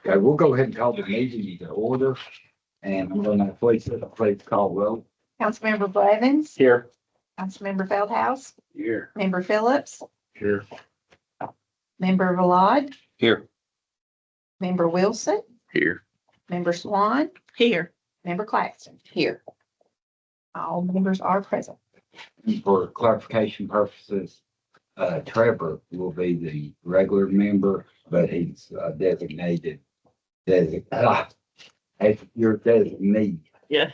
Okay, we'll go ahead and call the meeting to order. And I'm gonna please call roll. Councilmember Blevins, Here. Councilmember Feldhouse, Here. Member Phillips, Here. Member Vlad, Here. Member Wilson, Here. Member Swan, Here. Member Claxton. Here. All members are present. And for clarification purposes, Trevor will be the regular member, but he's designated as your designee. Yes.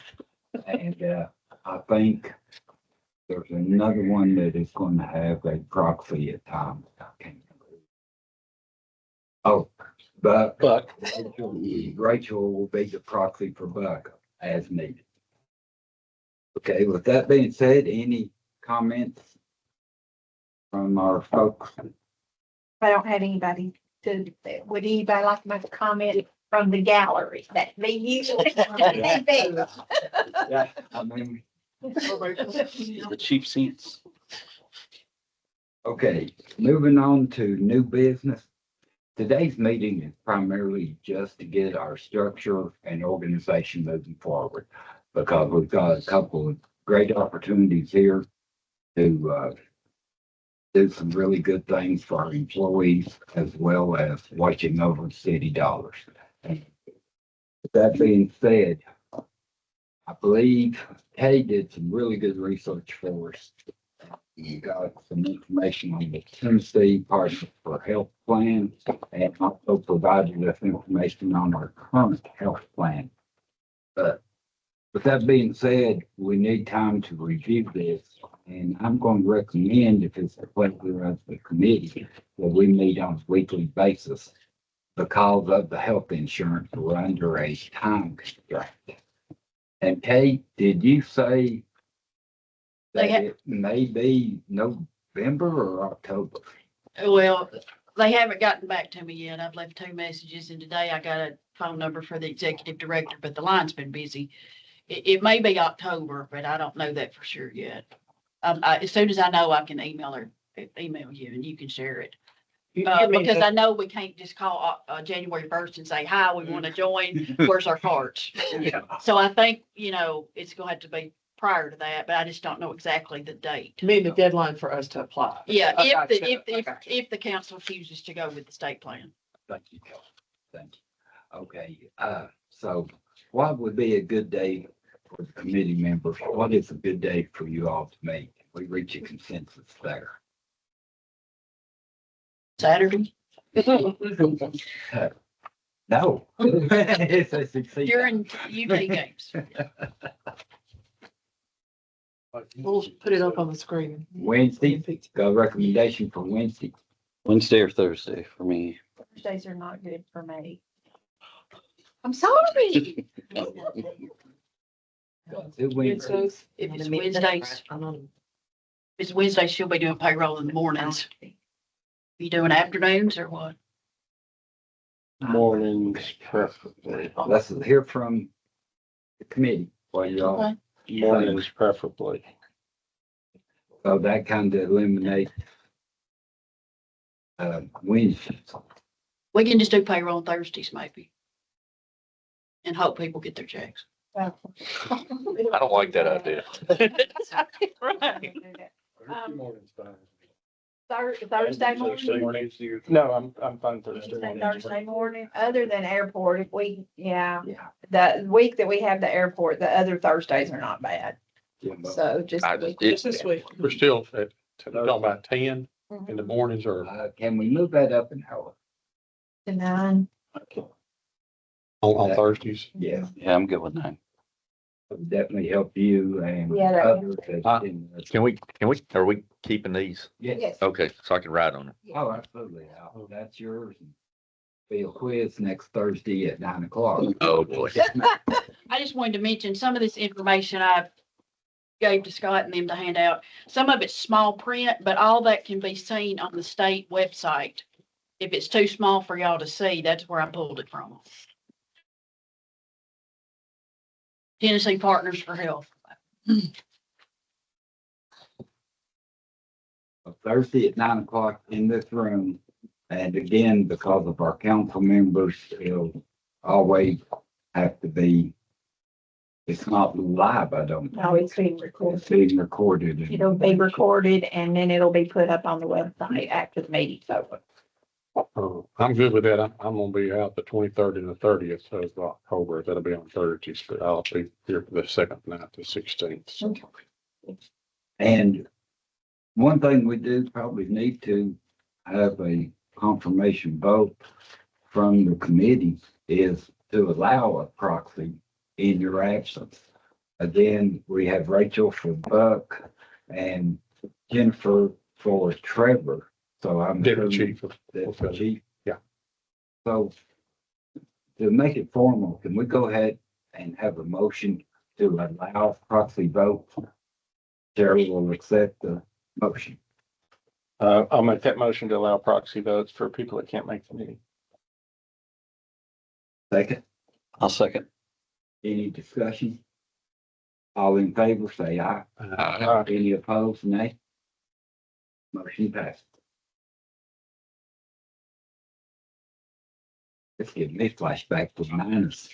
And I think there's another one that is going to have a proxy at times. I can't remember. Oh, Buck. Rachel will be the proxy for Buck as needed. Okay, with that being said, any comments from our folks? I don't have anybody would anybody like to make a comment from the gallery? That be you. Yeah, I mean, The cheap seats. okay, moving on to new business. Today's meeting is primarily just to get our structure and organization moving forward, because we've got a couple of great opportunities here to do some really good things for our employees, as well as watching over city dollars. And with that being said, I believe Kay did some really good research for us. You got some information on the Tennessee Partnership for Health Plan, and also provided us information on our current health plan. But with that being said, we need time to review this, and I'm going to recommend, if it's the pleasure of the committee, that we meet on a weekly basis, because of the health insurance, we're under a time constraint. And Kate, did you say that it may be November or October? Well, they haven't gotten back to me yet. I've left 2 messages and today I got a phone number for the executive director, but the line's been busy. It may be October, but I don't know that for sure yet. As soon as I know, I can email you and you can share it. Because I know we can't just call January 1st and say, hi, we want to join. Where's our cards? Yeah. So I think, it's going to have to be prior to that, but I just don't know exactly the date. To me, the deadline for us to apply. Yeah, I got you. if the council chooses to go with the state plan. Thank you, Kelly. Thank you. Okay, so what would be a good day for the committee members? What is a good day for you all to make? We reach a consensus there. Saturday No. It's a succeed. during UT games. We'll put it up on the screen. Wednesday, got a recommendation for Wednesday. Wednesday or Thursday for me. Thursdays are not good for me. I'm sorry. Wednesdays. If it's Wednesdays, she'll be doing payroll in the mornings. You doing afternoons or what? Mornings preferably. Let's hear from the committee. What you all, Okay. Mornings preferably. so that kind of eliminates Wednesdays. We can just do payroll on Thursdays maybe. And hope people get their checks. I don't like that idea. Right. Thursday morning. No, I'm fine Thursday. Thursday morning, other than airport, if we, Yeah. the week that we have the airport, the other Thursdays are not bad. Yeah, but, So just. the week- Just this week. We're still at, talking about 10 in the mornings or can we move that up an hour? To 9. on Thursdays. Yeah, Yeah, I'm good with 9. would definitely help you and Yeah, that- others. that didn't- Are we keeping these? Yes. Yes. Okay, so I can write on it. Oh, absolutely. That's yours. Be a quiz next Thursday at 9:00. Oh, boy. I just wanted to mention some of this information I gave to Scott and them to hand out. Some of it's small print, but all that can be seen on the state website. If it's too small for y'all to see, that's where I pulled it from. Tennessee Partners for Health. Thursday at 9:00 in this room, And again, because of our council members, it'll always have to be, it's not live, I don't. No, it's being It's recorded. being recorded. and- It'll be recorded and then it'll be put up on the website after the meeting's over. I'm good with that. I'm gonna be out the 23rd and the 30th of October. That'll be on Thursdays, but I'll be here for the second night, the 16th. And one thing we do probably need to have a confirmation vote from the committee is to allow a proxy in your absence. Again, we have Rachel for Buck and Jennifer for Trevor. So I'm. Deputy chief. Deputy chief. Yeah. So to make it formal, can we go ahead and have a motion to allow proxy vote? Chair will accept the motion. I'll make that motion to allow proxy votes for people that can't make the meeting. Second, I'll second. any discussion? All in favor, say aye. Any opposed, nay? Motion passed. Let's give me flashback to minus.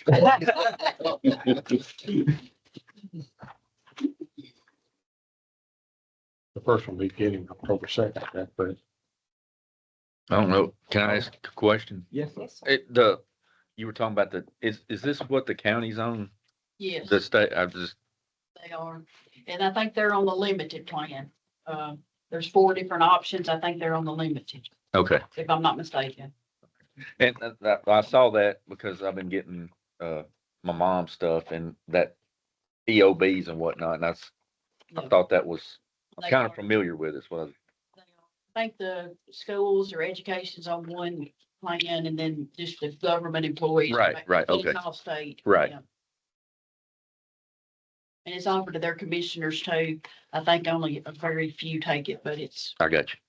The first one beginning October 2nd, but I don't know. Can I ask a question? Yes, sir. You were talking about is this what the county's on? Yes, The state, they are. And I think they're on the limited plan. There's 4 different options. I think they're on the limited, okay. if I'm not mistaken. And I saw that because I've been getting, my mom's stuff and that EOBs and whatnot. And I Yeah, thought that was they kind of are. familiar with it. So I think the schools or education's on one plan and then just the government employees. Right, But okay. it's all state. Right. yeah. And it's offered to their commissioners too. I think only a very few take it, but it's, I got you.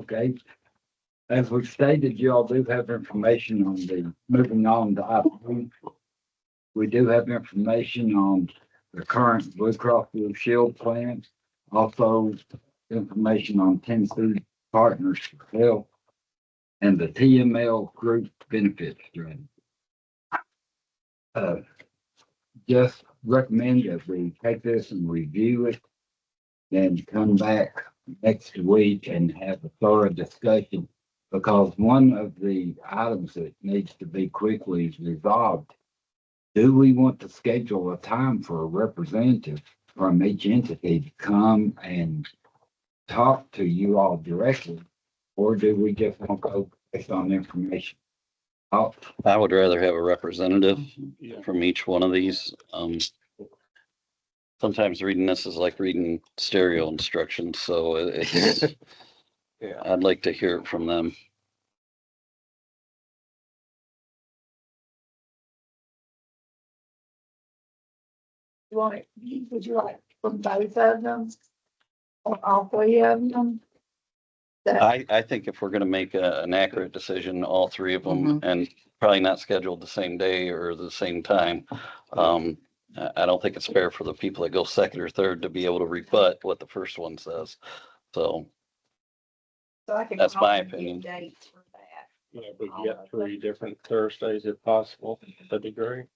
Okay. As we've stated, you all do have information on the, moving on to item. We do have information on the current Blue Cross Blue Shield plan. Also information on Tennessee Partners for Health and the TML group benefit strategy. Just recommend that we take this and review it, then come back next week and have a thorough discussion. Because one of the items that needs to be quickly resolved, do we want to schedule a time for a representative from each entity to come and talk to you all directly? Or do we just want to go based on information? Oh, I would rather have a representative Yeah. from each one of these. Sometimes reading this is like reading stereo instructions, so it's, Yeah. I'd like to hear it from them. Would you like from both of them? Or all 3 of them? I think if we're gonna make an accurate decision, all 3 of them, and probably not scheduled the same day or the same time. I don't think it's fair for the people that go second or third to be able to rebut what the first one says. So So I can That's call my and get opinion. dates for that. Yeah, if we can get 3 different Thursdays if possible, that'd be great.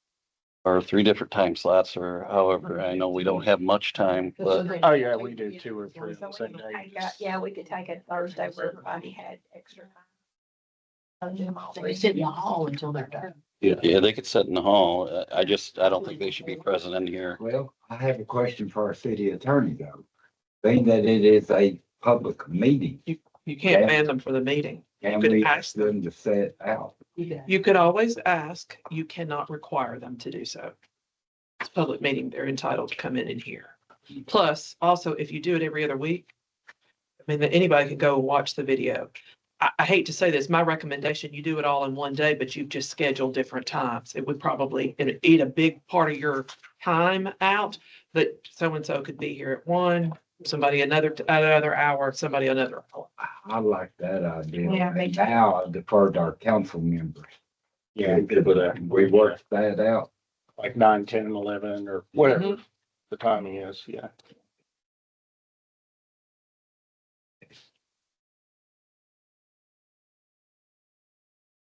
or 3 different time slots or however, I know we don't have much time, but Oh, yeah, we do 2 or 3 So on the we same could day. take yeah, we could take a Thursday where everybody had extra time. Do them all they three. sit in the hall until they're done. yeah, they could sit in the hall. I don't think they should be present in here. well, I have a question for our city attorney though. Being that it is a public meeting, You can't ban them for the meeting. can could we ask ask them to set out? You could always ask, you cannot require them to do so. It's a public meeting, they're entitled to come in and hear. Plus, also, if you do it every other week, I mean, anybody can go watch the video. I hate to say this, my recommendation, you do it all in one day, but you've just scheduled different times. It would probably eat a big part of your time out, but so-and-so could be here at 1, somebody another hour, somebody another hour. I like that idea. Yeah, me And too. now I defer to our council members. Yeah, good with that. We work that out. Like 9, 10, and 11 or whatever the timing is, yeah.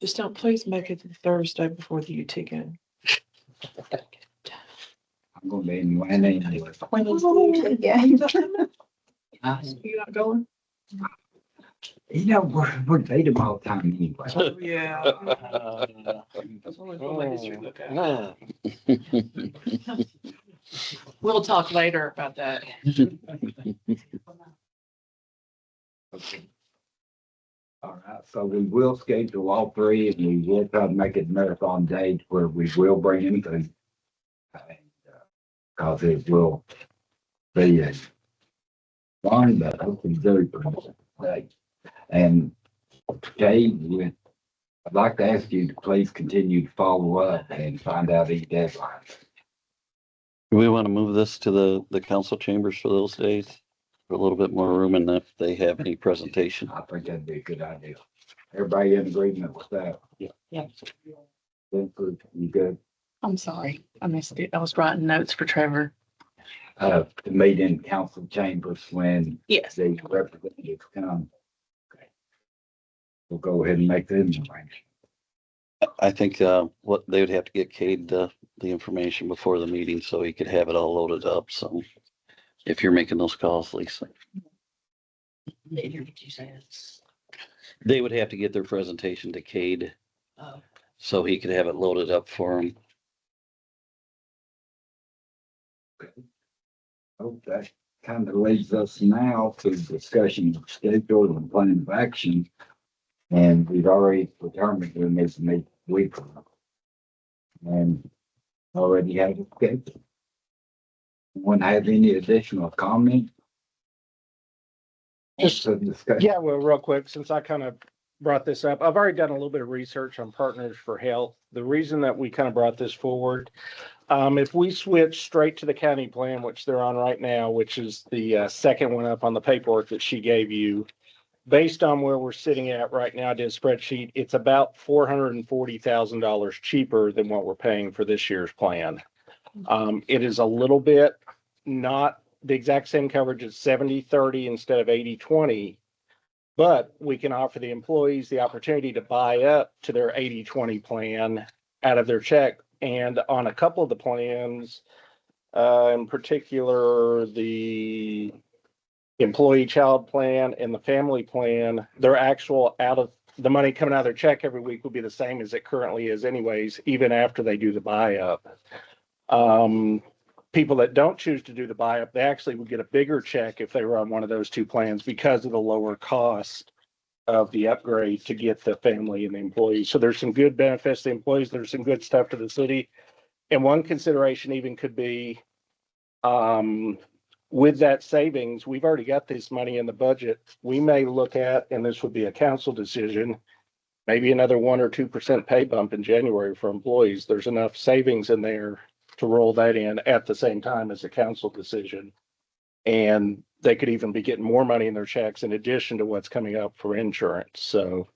Just don't please make it the Thursday before the UT game. I'm gonna be in Atlanta anyway. When is the game? You not going? You know, we're dating all the time anyway. Oh, yeah. That's only one my history look at. No. We'll talk later about that. All right, so we will schedule all three and we will try to make it marathon days where we will bring in food. Cause it will be a fun, but hopefully very productive day. And Jay, I'd like to ask you to please continue to follow up and find out any deadlines. Do we want to move this to the council chambers for those days? For a little bit more room and if they have any presentation. I think that'd be a good idea. Everybody in agreement with that? Yeah. Jennifer, you good? I'm sorry, I missed it. I was writing notes for Trevor. To meet in council chambers when Yes. the representatives come. Okay. We'll go ahead and make them arrangements. I think what they would have to get Cade the information before the meeting so he could have it all loaded up. So if you're making those calls, Lisa, Didn't hear what you said. they would have to get their presentation to Cade Oh. so he could have it loaded up for him. Oh, that kind of leads us now to discussion of schedule and plan of action. And we've already determined we need to meet weekly. And already have a schedule. Want to have any additional comment? Just- So discussion. Yeah, well, real quick, since I kind of brought this up, I've already done a little bit of research on Partners for Health. The reason that we kind of brought this forward, if we switch straight to the county plan, which they're on right now, which is the second one up on the paperwork that she gave you, based on where we're sitting at right now, I did a spreadsheet, it's about $440,000 cheaper than what we're paying for this year's plan. It is a little bit not the exact same coverage. It's 70-30 instead of 80-20. But we can offer the employees the opportunity to buy up to their 80-20 plan out of their check. And on a couple of the plans, in particular, the employee child plan and the family plan, their actual the money coming out of their check every week will be the same as it currently is anyways, even after they do the buy up. People that don't choose to do the buy up, they actually would get a bigger check if they were on one of those two plans because of the lower cost of the upgrade to get the family and the employees. So there's some good benefits to the employees. There's some good stuff to the city. And one consideration even could be, with that savings, we've already got this money in the budget. We may look at, and this would be a council decision, maybe another 1 or 2% pay bump in January for employees. There's enough savings in there to roll that in at the same time as a council decision. And they could even be getting more money in their checks in addition to what's coming up for insurance. So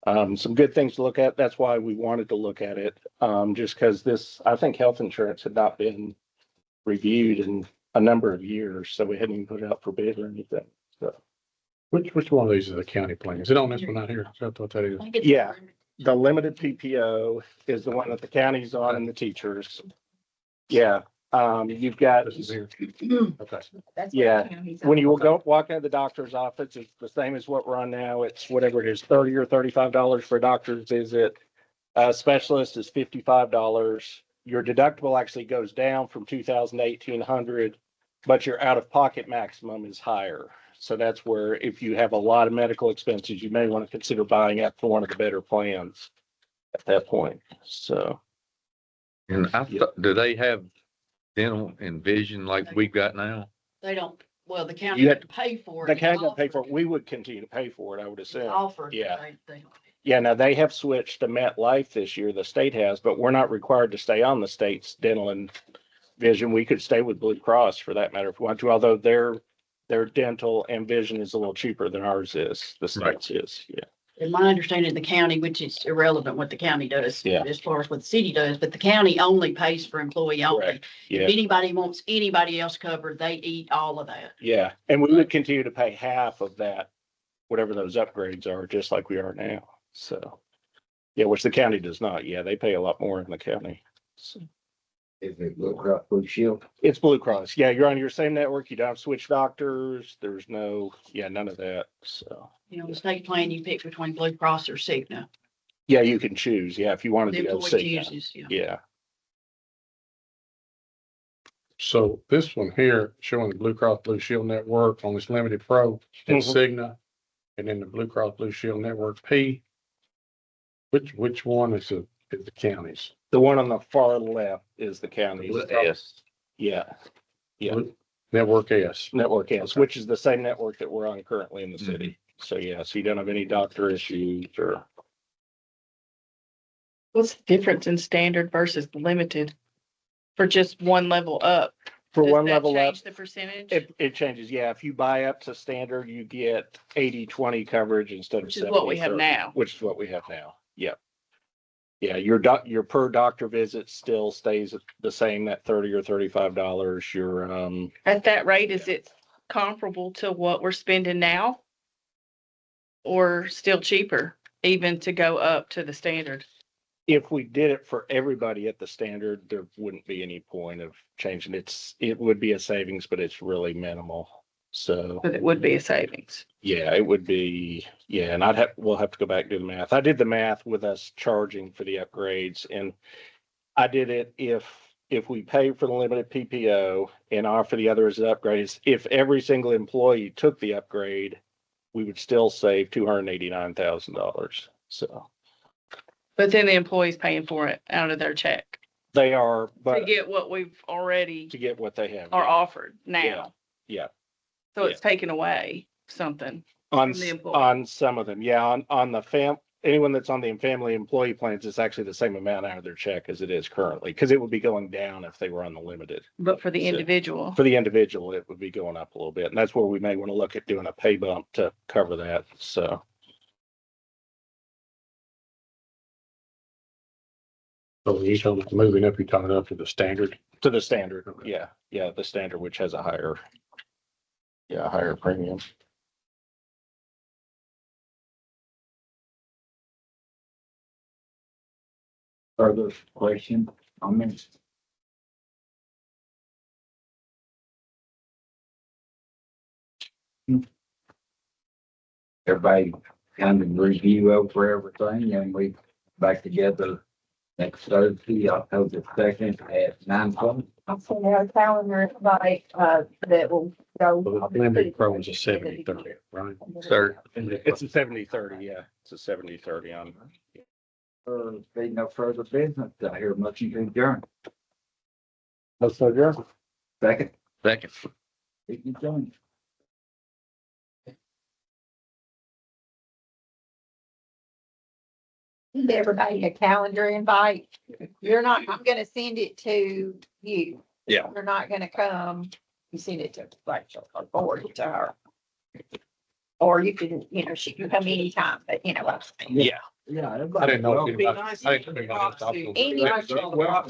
some good things to look at. That's why we wanted to look at it. Just because I think health insurance had not been reviewed in a number of years. So we hadn't even put it out for bid or anything. So Which one of these is the county plan? Is it on this one out here? Is that what that is? I think it's- Yeah. the limited PPO is the one that the county's on and the teachers. Yeah, you've got, This is here. Okay. That's what Yeah. the county's when you will on. go walk into the doctor's office, it's the same as what we're on now. It's whatever it is, $30 or $35 for a doctor's visit. Specialist is $55. Your deductible actually goes down from 2,000 to 1,800, but your out-of-pocket maximum is higher. So that's where if you have a lot of medical expenses, you may want to consider buying up for one of the better plans at that point. So. And do they have dental and vision like we've got now? They don't, well, the county You had had- to pay for it. The county doesn't pay for it. We would continue to pay for it, I would assume. Offered. Yeah. They- Yeah, now they have switched to MetLife this year, the state has, but we're not required to stay on the state's dental and vision. We could stay with Blue Cross for that matter if we want to, although their dental and vision is a little cheaper than ours is, the Right. state's is, yeah. In my understanding, the county, which is irrelevant what the county does, Yeah. as far as what the city does, but the county only pays for employee only. Correct. If Yeah, anybody wants anybody else covered, they eat all of that. yeah, and we would continue to pay half of that, whatever those upgrades are, just like we are now, so. Yeah, which the county does not. Yeah, they pay a lot more in the county. So, Is it Blue Cross Blue Shield? it's Blue Cross. Yeah, you're on your same network. You don't have to switch doctors. There's no, yeah, none of that. So, You know, the state plan, you pick between Blue Cross or Cigna. yeah, you can choose. Yeah, if you wanted The to go employee Cigna. chooses, yeah. Yeah. So this one here showing the Blue Cross Blue Shield Network on this limited pro and Mhm. Cigna, and then the Blue Cross Blue Shield Network P. Which one is the counties? The one on the far left is the county. Yes. Yeah. Yeah. Network S. Network S, which is the same network that we're on currently in the city. So yeah, so you don't have any doctor issues or. What's the difference in standard versus limited for just one level up? For Does one that level up, change the percentage? it changes. Yeah, if you buy up to standard, you get 80-20 coverage instead of Which is what we have 70-30, now. which is what we have now. Yep. Yeah, your per doctor visit still stays the same, that $30 or $35. Your At that rate, is it comparable to what we're spending now? Or still cheaper, even to go up to the standard? if we did it for everybody at the standard, there wouldn't be any point of changing. It would be a savings, but it's really minimal. So, But it would be a savings. yeah, it would be, yeah, and we'll have to go back and do the math. I did the math with us charging for the upgrades, and I did it if we pay for the limited PPO and offer the others as upgrades, if every single employee took the upgrade, we would still save $289,000. So But then the employee's paying for it out of their check they are, to but get what we've already to get what they have. are yeah. offered Yeah. now. Yeah. So it's taken away something. On, From the employee. on some of them, yeah, on the anyone that's on the family employee plans, it's actually the same amount out of their check as it is currently, because it would be going down if they were on the limited. But for the So- individual, For the individual, it would be going up a little bit, and that's where we may want to look at doing a pay bump to cover that, so. So you talking about moving up, you're talking up to the standard. To the standard, yeah, the standard, which has a higher premium. Further question, comments? Everybody kind of review over everything, and we back together next Thursday, October 2nd at 9:00. I'll send out a calendar invite, that will go. So the limited pro is a 70-30, right? Sir. It's a 70-30, yeah, it's a 70-30 on. Be no further business, I hear much you adjourn. Let's adjourn. Second, Second. you join. Send everybody a calendar invite. You're not, I'm gonna send it to you. Yeah. You're not gonna come, you send it to Rachel or forward it to her. Or you can, she can come anytime, but you know what I'm saying. Yeah. Yeah. I didn't know. It'd be nice I if didn't you know could if anybody else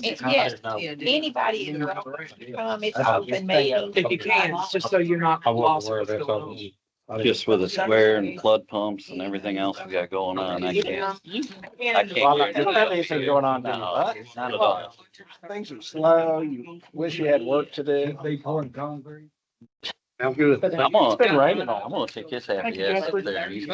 Any- Yes, anybody is welcome to come. It's open meeting. If you can, it's just so you're not I wasn't lost aware of what's that. going on. Just with the square and flood pumps and everything else we got going on, I can't. I can't Well, guarantee not anything going on. No, Huh? not at all. Things are slow. You wish you had work to do. Be pouring concrete. I'm good. But I'm gonna, it's been raining all. I'm gonna take his happy Thank you, ass Jeffrey. up there. He's